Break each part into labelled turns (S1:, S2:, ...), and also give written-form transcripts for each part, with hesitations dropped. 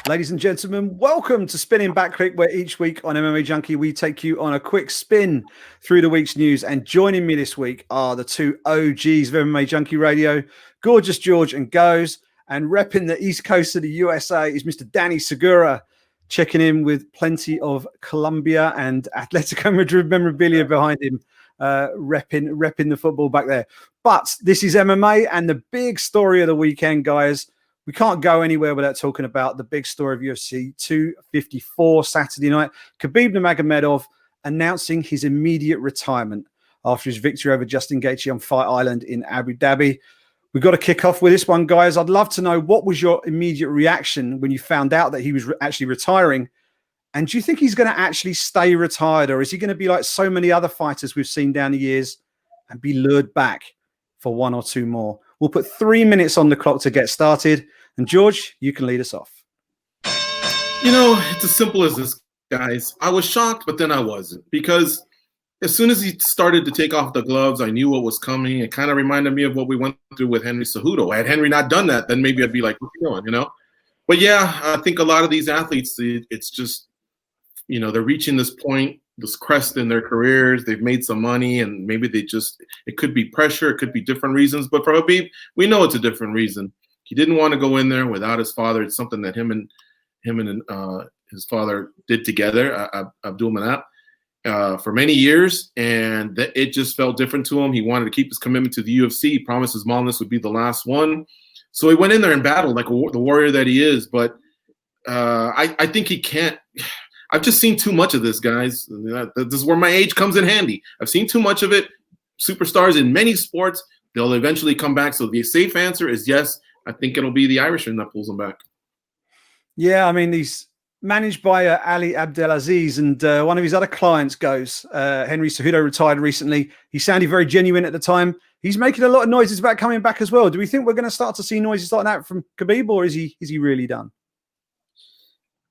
S1: Ladies and gentlemen, welcome to Spinning Back Clique, where each week on MMA Junkie, we take you on a quick spin through the week's news. And joining me this week are the two OGs of MMA Junkie Radio, Gorgeous George and Goes. And repping the East Coast of the USA is Mr. Danny Segura, checking in with plenty of Colombia and Atletico Madrid memorabilia behind him, repping the football back there. But this is MMA, and the big story of the weekend, guys. We can't go anywhere without talking about the big story of UFC 254 Saturday night. Khabib Nurmagomedov announcing his immediate retirement after his victory over Justin Gaethje on Fight Island in Abu Dhabi. We've got to kick off with this one, guys. I'd love to know, what was your immediate reaction when you found out that he was actually retiring? And do you think he's going to actually stay retired, or is he going to be like so many other fighters we've seen down the years and be lured back for one or two more? We'll put 3 minutes on the clock to get started. And George, you can lead us off.
S2: You know, it's as simple as this, guys. I was shocked, but then I wasn't. Because as soon as he started to take off the gloves, I knew what was coming. It kind of reminded me of what we went through with Henry Cejudo. Had Henry not done that, then maybe I'd be like, what's he doing, you know? But yeah, I think a lot of these athletes, it's just, you know, they're reaching this point, this crest in their careers. They've made some money, and maybe it could be pressure. It could be different reasons. But for Khabib, we know it's a different reason. He didn't want to go in there without his father. It's something that him and his father did together, Abdul Manap, for many years, and it just felt different to him. He wanted to keep his commitment to the UFC. He promised his mom this would be the last one. So he went in there and battled like the warrior that he is. But I think he can't. I've just seen too much of this, guys. This is where my age comes in handy. I've seen too much of it. Superstars in many sports, they'll eventually come back. So the safe answer is yes. I think it'll be the Irishman that pulls him back. Yeah,
S1: I mean, he's managed by Ali Abdelaziz, and one of his other clients goes, Henry Cejudo, retired recently. He sounded very genuine at the time. He's making a lot of noises about coming back as well. Do we think we're going to start to see noises like that from Khabib, or is he really done?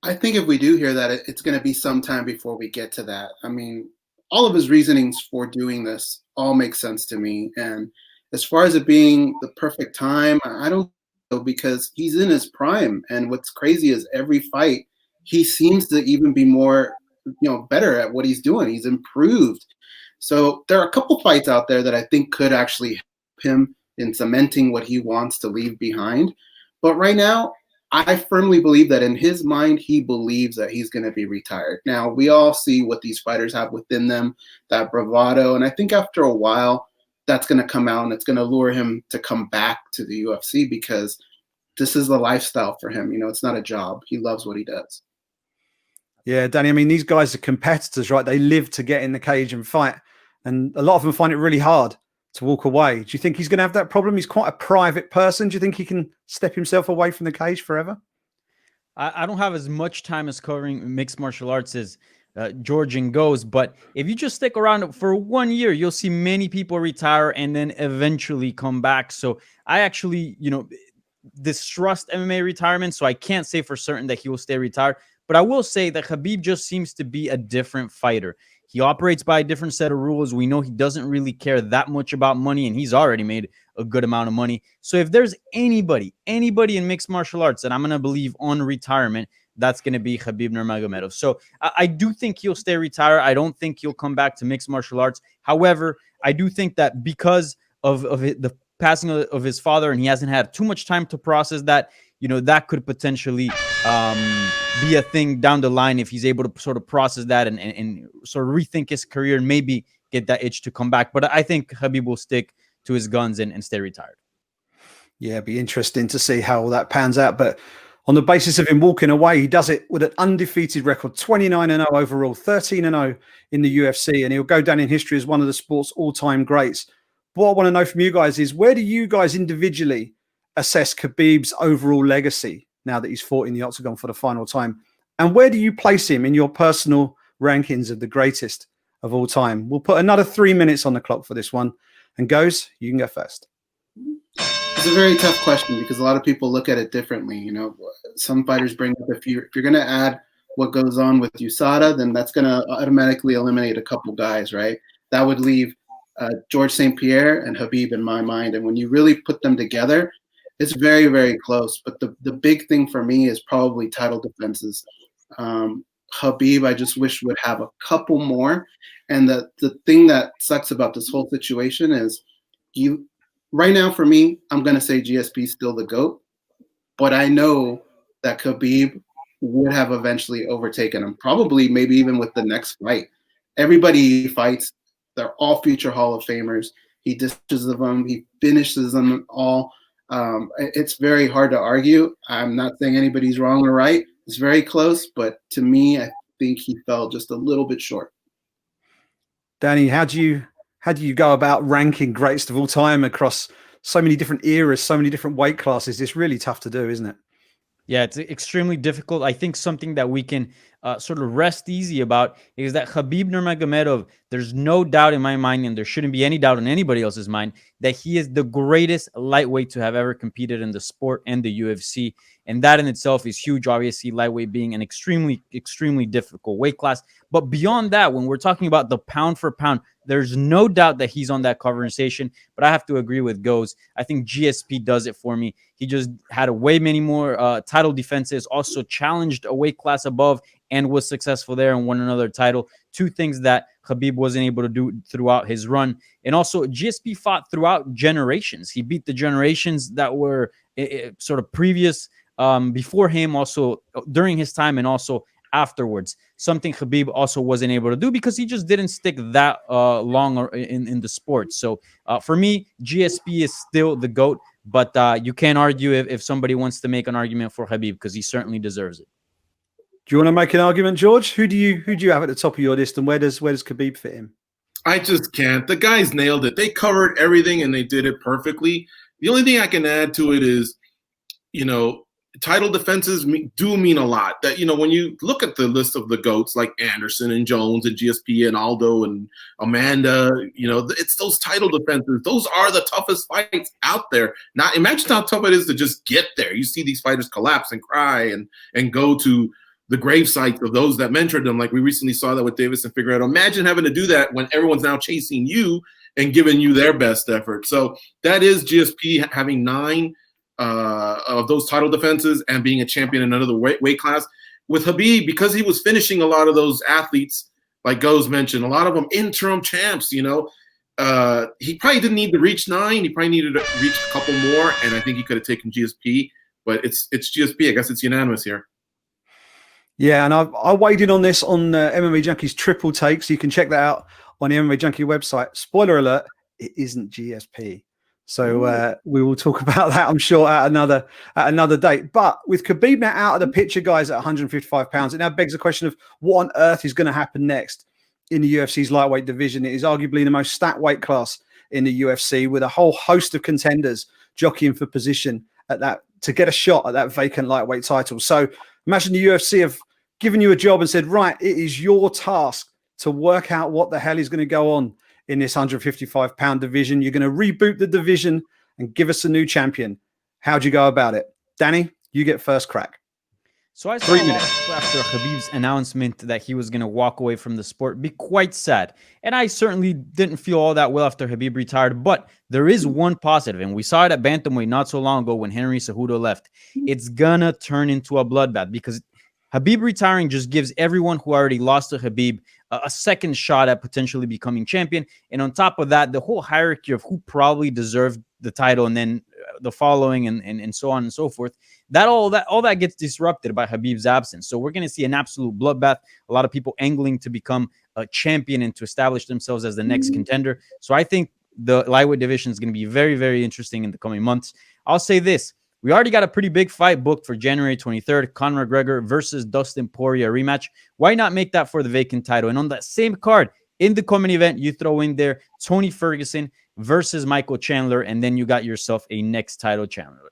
S3: I think if we do hear that, it's going to be some time before we get to that. I mean, all of his reasonings for doing this all make sense to me. And as far as it being the perfect time, I don't know, because he's in his prime. And what's crazy is every fight, he seems to even be more, better at what he's doing. He's improved. So there are a couple fights out there that I think could actually help him in cementing what he wants to leave behind. But right now, I firmly believe that in his mind, he believes that he's going to be retired. Now, we all see what these fighters have within them, that bravado. And I think after a while, that's going to come out, and it's going to lure him to come back to the UFC, because this is the lifestyle for him. It's not a job. He loves what he does.
S1: Yeah, Danny, I mean, these guys are competitors, right? They live to get in the cage and fight. And a lot of them find it really hard to walk away. Do you think he's going to have that problem? He's quite a private person. Do you think he can step himself away from the cage forever?
S4: I don't have as much time as covering mixed martial arts as George and Goes, but if you just stick around for 1 year, you'll see many people retire and then eventually come back. So I actually, distrust MMA retirement, so I can't say for certain that he will stay retired. But I will say that Khabib just seems to be a different fighter. He operates by a different set of rules. We know he doesn't really care that much about money, and he's already made a good amount of money. So if there's anybody in mixed martial arts that I'm going to believe on retirement, that's going to be Khabib Nurmagomedov. So I do think he'll stay retired. I don't think he'll come back to mixed martial arts. However, I do think that because of the passing of his father, and he hasn't had too much time to process that, that could potentially be a thing down the line if he's able to sort of process that and sort of rethink his career and maybe get that itch to come back. But I think Khabib will stick to his guns and stay retired.
S1: Yeah, it'd be interesting to see how all that pans out. But on the basis of him walking away, he does it with an undefeated record, 29-0 overall, 13-0 in the UFC, and he'll go down in history as one of the sport's all-time greats. What I want to know from you guys is, where do you guys individually assess Khabib's overall legacy now that he's fought in the octagon for the final time? And where do you place him in your personal rankings of the greatest of all time? We'll put another 3 minutes on the clock for this one. And Goes, you can go first.
S3: It's a very tough question because a lot of people look at it differently. Some fighters bring up, if you're going to add what goes on with USADA, then that's going to automatically eliminate a couple guys, right? That would leave George St. Pierre and Khabib in my mind. And when you really put them together, It's very, very close. But the big thing for me is probably title defenses. Khabib, I just wish would have a couple more. And the thing that sucks about this whole situation is right now for me, I'm going to say GSP is still the GOAT. But I know that Khabib would have eventually overtaken him, probably maybe even with the next fight. Everybody he fights, they're all future Hall of Famers. He dishes of them. He finishes them all. It's very hard to argue. I'm not saying anybody's wrong or right. It's very close, but to me, I think he fell just a little bit short.
S1: Danny, how do you go about ranking greatest of all time across so many different eras, so many different weight classes? It's really tough to do, isn't it?
S4: Yeah, it's extremely difficult. I think something that we can sort of rest easy about is that Khabib Nurmagomedov, there's no doubt in my mind, and there shouldn't be any doubt in anybody else's mind, that he is the greatest lightweight to have ever competed in the sport and the UFC. And that in itself is huge, obviously, lightweight being an extremely, extremely difficult weight class. But beyond that, when we're talking about the pound for pound, there's no doubt that he's on that conversation. But I have to agree with Goes. I think GSP does it for me. He just had a way many more title defenses, also challenged a weight class above and was successful there and won another title. Two things that Khabib wasn't able to do throughout his run. And also GSP fought throughout generations. He beat the generations that were sort of previous before him, also during his time and also afterwards. Something Khabib also wasn't able to do because he just didn't stick that long in the sport. So for me, GSP is still the GOAT, but you can't argue if somebody wants to make an argument for Khabib because he certainly deserves it.
S1: Do you want to make an argument, George? Who do you have at the top of your list, and where does Khabib fit in?
S2: I just can't. The guys nailed it. They covered everything and they did it perfectly. The only thing I can add to it is, title defenses do mean a lot. That, when you look at the list of the GOATs like Anderson and Jones and GSP and Aldo and Amanda, it's those title defenses. Those are the toughest fights out there. Now, imagine how tough it is to just get there. You see these fighters collapse and cry and go to the grave sites of those that mentored them. Like we recently saw that with Davis and Figueiredo. Imagine having to do that when everyone's now chasing you and giving you their best effort. So that is GSP having 9 of those title defenses and being a champion in another weight class. With Khabib, because he was finishing a lot of those athletes, like Goes mentioned, a lot of them interim champs, he probably didn't need to reach 9. He probably needed to reach a couple more, and I think he could have taken GSP, but it's GSP. I guess it's unanimous here.
S1: Yeah, and I weighed in on this on MMA Junkie's Triple Take, so you can check that out on the MMA Junkie website. Spoiler alert, it isn't GSP. So we will talk about that, I'm sure, at another date. But with Khabib now out of the picture, guys, at 155 pounds, it now begs the question of what on earth is going to happen next in the UFC's lightweight division. It is arguably the most stacked weight class in the UFC, with a whole host of contenders jockeying for position at that to get a shot at that vacant lightweight title. So imagine the UFC have given you a job and said, right, it is your task to work out what the hell is going to go on in this 155-pound division. You're going to reboot the division and give us a new champion. How'd you go about it? Danny, you get first crack.
S4: So I saw after Khabib's announcement that he was going to walk away from the sport be quite sad. And I certainly didn't feel all that well after Khabib retired. But there is one positive, and we saw it at bantamweight not so long ago when Henry Cejudo left. It's going to turn into a bloodbath because Khabib retiring just gives everyone who already lost to Khabib a second shot at potentially becoming champion. And on top of that, the whole hierarchy of who probably deserved the title and then the following and so on and so forth, all that gets disrupted by Khabib's absence. So we're going to see an absolute bloodbath. A lot of people angling to become a champion and to establish themselves as the next contender. So I think the lightweight division is going to be very, very interesting in the coming months. I'll say this. We already got a pretty big fight booked for January 23rd, Conor McGregor versus Dustin Poirier rematch. Why not make that for the vacant title? And on that same card, in the coming event, you throw in there Tony Ferguson versus Michael Chandler, and then you got yourself a next title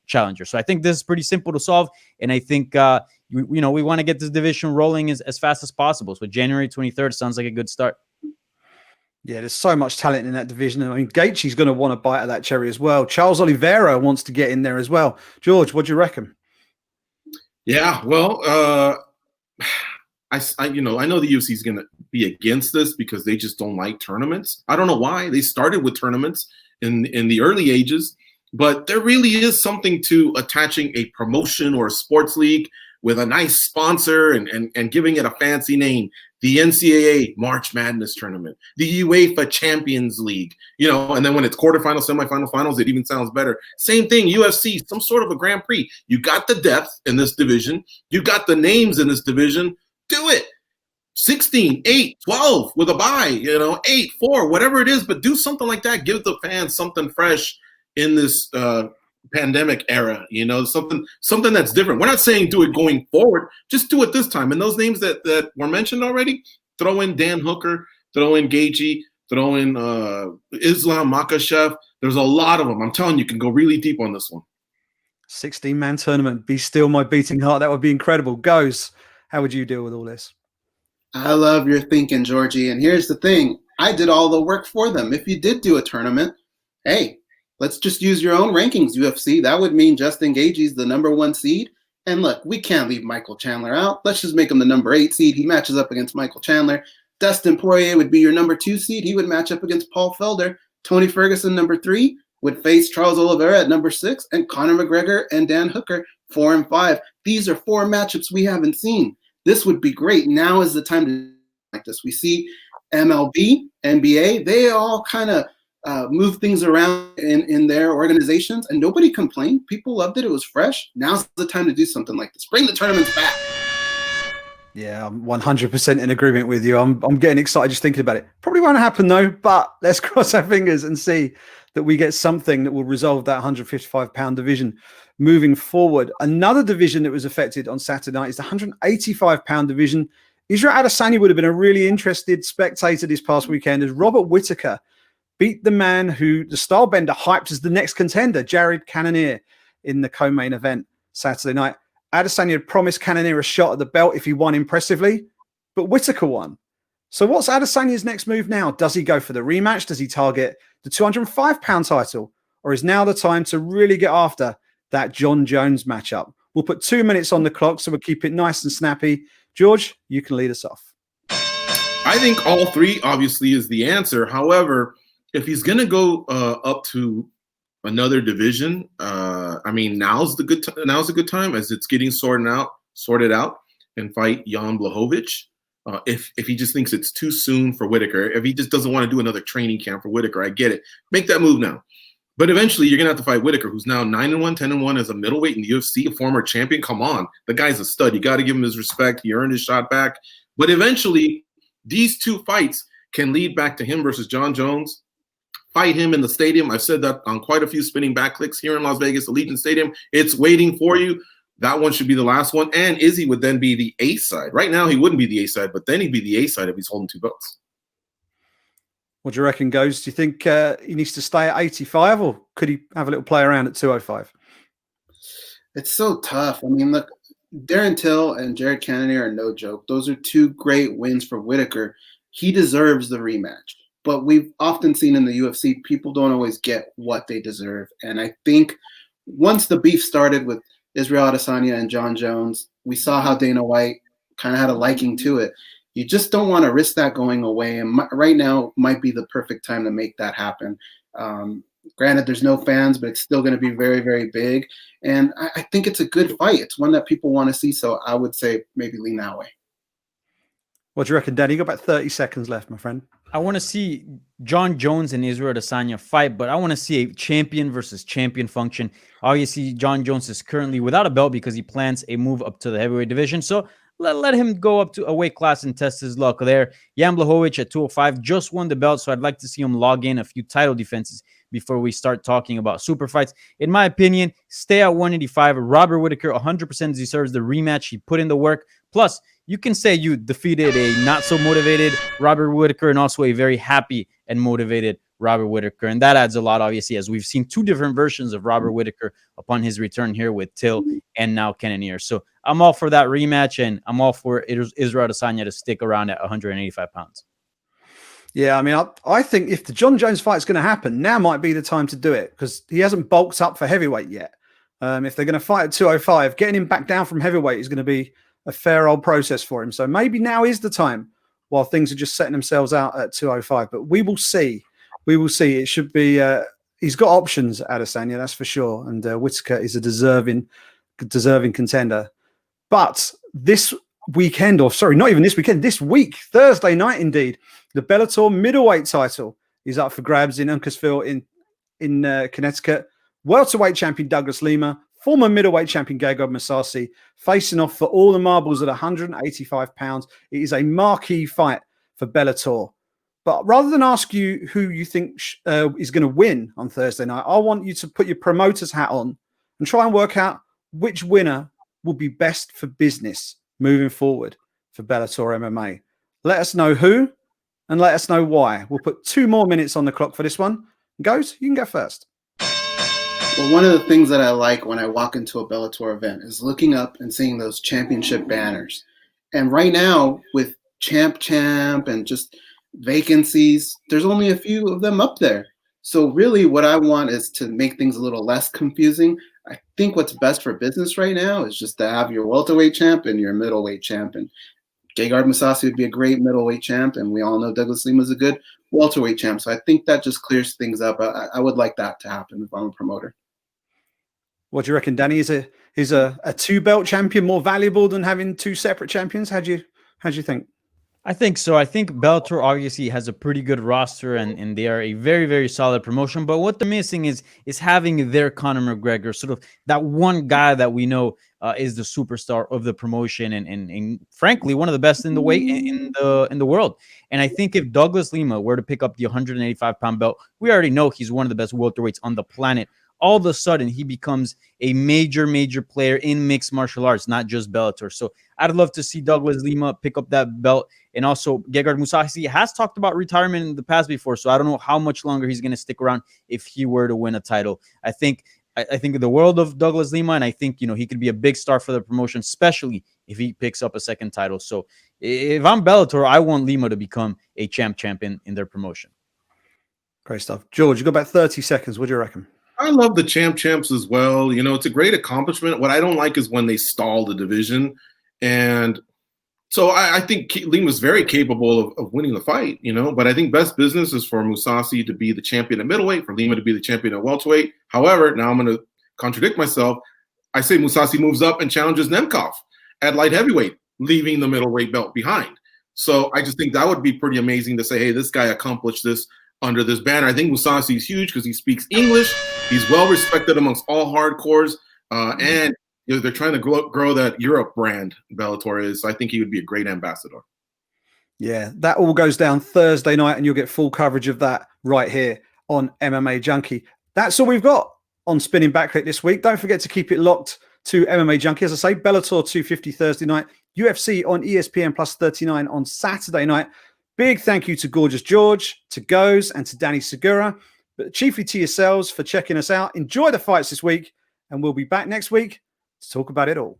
S4: challenger. So I think this is pretty simple to solve, and I think we want to get this division rolling as fast as possible. So January 23rd sounds like a good start.
S1: Yeah, there's so much talent in that division. I mean, Gaethje's going to want to bite at that cherry as well. Charles Oliveira wants to get in there as well. George, what do you reckon?
S2: Yeah, well, I know the UFC is going to be against this because they just don't like tournaments. I don't know why. They started with tournaments in the early ages, But there really is something to attaching a promotion or a sports league with a nice sponsor and giving it a fancy name. The NCAA March Madness Tournament, the UEFA Champions League, and then when it's quarterfinals, semifinals, finals, it even sounds better. Same thing, UFC, some sort of a Grand Prix. You got the depth in this division. You got the names in this division. Do it. 16, 8, 12 with a bye, 8, 4, whatever it is, but do something like that. Give the fans something fresh in this pandemic era, something that's different. We're not saying do it going forward, just do it this time. And those names that were mentioned already, throw in Dan Hooker, throw in Gaethje, throw in Islam Makhachev. There's a lot of them. I'm telling you, can go really deep on this one.
S1: 16-man tournament, be still my beating heart. That would be incredible. Goes, how would you deal with all this?
S3: I love your thinking, Georgie. And here's the thing. I did all the work for them. If you did do a tournament, hey, let's just use your own rankings, UFC. That would mean Justin Gaethje is the #1 seed. And look, we can't leave Michael Chandler out. Let's just make him the #8 seed. He matches up against Michael Chandler. Dustin Poirier would be your #2 seed. He would match up against Paul Felder. Tony Ferguson, #3, would face Charles Oliveira at #6. And Conor McGregor and Dan Hooker, 4 and 5. These are 4 matchups we haven't seen. This would be great. Now is the time to like this. We see MLB, NBA, they all kind of move things around in their organizations, and nobody complained. People loved it. It was fresh. Now's the time to do something like this. Bring the tournaments back.
S1: Yeah, I'm 100% in agreement with you. I'm getting excited just thinking about it. Probably won't happen though, but let's cross our fingers and see that we get something that will resolve that 155-pound division moving forward. Another division that was affected on Saturday night is the 185-pound division. Israel Adesanya would have been a really interested spectator this past weekend as Robert Whittaker beat the man who the Stylebender hyped as the next contender, Jared Cannonier, in the co-main event Saturday night. Adesanya had promised Cannonier a shot at the belt if he won impressively, but Whittaker won. So what's Adesanya's next move now? Does he go for the rematch? Does he target the 205-pound title? Or is now the time to really get after that John Jones matchup? We'll put 2 minutes on the clock, so we'll keep it nice and snappy. George, you can lead us off.
S2: I think all 3 obviously is the answer. However, if he's going to go up to another division, now's a good time as it's getting sorted out, and fight Jan Blachowicz. If he just thinks it's too soon for Whittaker, if he just doesn't want to do another training camp for Whittaker, I get it. Make that move now. But eventually, you're going to have to fight Whittaker, who's now 9-1, 10-1 as a middleweight in the UFC, a former champion. Come on. The guy's a stud. You got to give him his respect. He earned his shot back. But eventually, these 2 fights can lead back to him versus John Jones. Fight him in the stadium. I've said that on quite a few spinning back clicks here in Las Vegas, Allegiant Stadium. It's waiting for you. That one should be the last one. And Izzy would then be the A side. Right now, he wouldn't be the A side, but then he'd be the A side if he's holding 2 belts.
S1: What do you reckon, Goes? Do you think he needs to stay at 85, or could he have a little play around at 205?
S3: It's so tough. I mean, look, Darren Till and Jared Cannonier are no joke. Those are 2 great wins for Whittaker. He deserves the rematch. But we've often seen in the UFC, people don't always get what they deserve. And I think once the beef started with Israel Adesanya and John Jones, we saw how Dana White kind of had a liking to it. You just don't want to risk that going away. And right now might be the perfect time to make that happen. Granted, there's no fans, but it's still going to be very, very big. And I think it's a good fight. It's one that people want to see. So I would say maybe lean that way.
S1: What do you reckon, Danny? You got about 30 seconds left, my friend.
S4: I want to see John Jones and Israel Adesanya fight, but I want to see a champion versus champion function. Obviously, John Jones is currently without a belt because he plans a move up to the heavyweight division. So let him go up to a weight class and test his luck there. Jan Blachowicz at 205 just won the belt, so I'd like to see him log in a few title defenses before we start talking about super fights. In my opinion, stay at 185. Robert Whittaker 100% deserves the rematch. He put in the work. Plus, you can say you defeated a not-so-motivated Robert Whittaker and also a very happy and motivated Robert Whittaker. And that adds a lot, obviously, as we've seen 2 different versions of Robert Whittaker upon his return here with Till and now Cannonier. So I'm all for that rematch, and I'm all for Israel Adesanya to stick around at 185 pounds.
S1: Yeah, I mean, I think if the John Jones fight is going to happen, now might be the time to do it because he hasn't bulked up for heavyweight yet. If they're going to fight at 205, getting him back down from heavyweight is going to be a fair old process for him. So maybe now is the time while things are just setting themselves out at 205. But we will see. We will see. It should be he's got options, Adesanya, that's for sure. And Whittaker is a deserving contender. But this weekend, or sorry, not even this weekend, this week, Thursday night indeed, the Bellator middleweight title is up for grabs in Uncasville in Connecticut. Welterweight champion Douglas Lima, former middleweight champion Gegard Mousasi, facing off for all the marbles at 185 pounds. It is a marquee fight for Bellator. But rather than ask you who you think is going to win on Thursday night, I want you to put your promoter's hat on and try and work out which winner will be best for business moving forward for Bellator MMA. Let us know who and let us know why. We'll put 2 more minutes on the clock for this one. Goes, you can go first.
S3: Well, one of the things that I like when I walk into a Bellator event is looking up and seeing those championship banners. And right now, with Champ and just vacancies, there's only a few of them up there. So really what I want is to make things a little less confusing. I think what's best for business right now is just to have your welterweight champ and your middleweight champ. And Gegard Mousasi would be a great middleweight champ, and we all know Douglas Lima is a good welterweight champ. So I think that just clears things up. I would like that to happen if I'm a promoter.
S1: What do you reckon, Danny? Is a 2-belt champion more valuable than having 2 separate champions? How do you think?
S4: I think so. I think Bellator obviously has a pretty good roster, and they are a very, very solid promotion. But what they're missing is having their Conor McGregor, sort of that one guy that we know is the superstar of the promotion, and frankly one of the best in the weight in the world. And I think if Douglas Lima were to pick up the 185-pound belt, we already know he's one of the best welterweights on the planet. All of a sudden, he becomes a major player in mixed martial arts, not just Bellator. So I'd love to see Douglas Lima pick up that belt. And also, Gegard Mousasi has talked about retirement in the past before, so I don't know how much longer he's going to stick around if he were to win a title. I think the world of Douglas Lima, and I think he could be a big star for the promotion, especially if he picks up a second title. So if I'm Bellator, I want Lima to become a champion in their promotion.
S1: Great stuff. George, you've got about 30 seconds. What do you reckon?
S2: I love the champs as well. It's a great accomplishment. What I don't like is when they stall the division. And so I think Lima's very capable of winning the fight, but I think best business is for Mousasi to be the champion at middleweight, for Lima to be the champion at welterweight. However, now I'm going to contradict myself. I say Mousasi moves up and challenges Nemkov at light heavyweight, leaving the middleweight belt behind. So I just think that would be pretty amazing to say, hey, this guy accomplished this under this banner. I think Mousasi is huge because he speaks English. He's well respected amongst all hardcores, and they're trying to grow that Europe brand. Bellator is. I think he would be a great ambassador.
S1: Yeah, that all goes down Thursday night, and you'll get full coverage of that right here on MMA Junkie. That's all we've got on Spinning Back Clique this week. Don't forget to keep it locked to MMA Junkie. As I say, Bellator 250 Thursday night, UFC on ESPN Plus 39 on Saturday night. Big thank you to Gorgeous George, to Goes, and to Danny Segura, but chiefly to yourselves for checking us out. Enjoy the fights this week, and we'll be back next week to talk about it all.